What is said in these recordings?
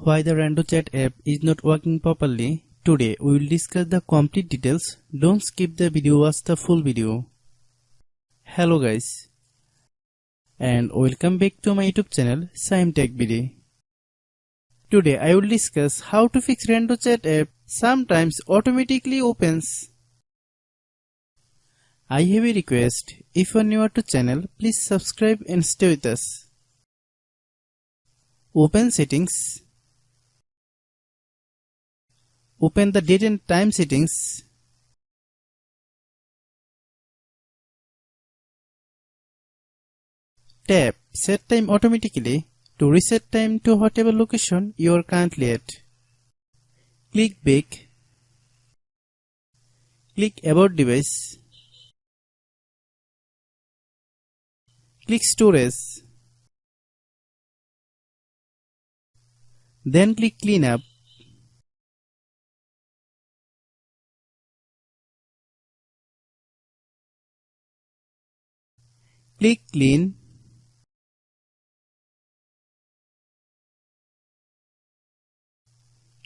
Why the RandoChat app is not working properly. Today we will discuss the complete details. Don't skip the video, watch the full video. Hello guys, and welcome back to my YouTube channel Shaem Tech Video. Today I will discuss how to fix RandoChat app sometimes automatically opens. I have a request. If you are new to channel, please subscribe and stay with us. Open settings. Open the date and time settings. Tap Set Time Automatically to reset time to whatever location you are currently at. Click Back. Click About Device. Click Storage. Then click Cleanup. Click Clean.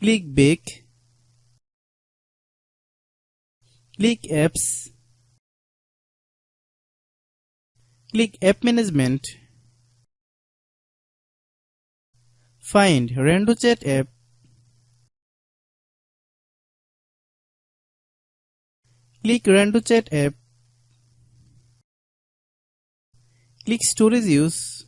Click Back. Click Apps. Click App Management. Find RandoChat app. Click RandoChat app. Click Storage Use.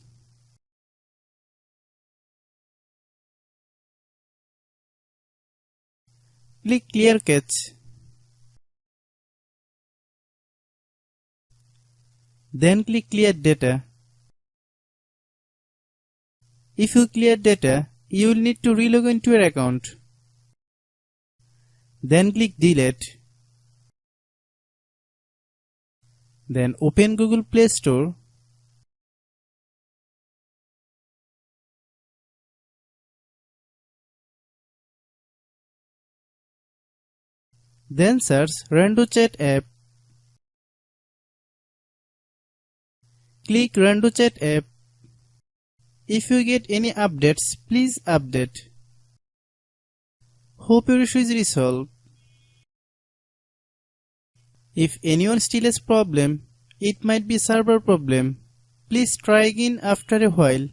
Click Clear Cache. Then click Clear Data. If you clear data, you will need to relog into your account. Then click Delete. Then open Google Play Store. Then search RandoChat app. Click RandoChat app. If you get any updates, please update. Hope your issue is resolved. If anyone still has problem, it might be server problem. Please try again after a while.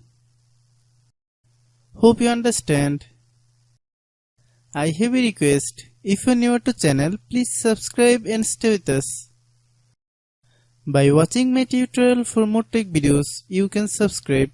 Hope you understand. I have a request. If you are new to channel, please subscribe and stay with us. By watching my tutorial for more tech videos, you can subscribe.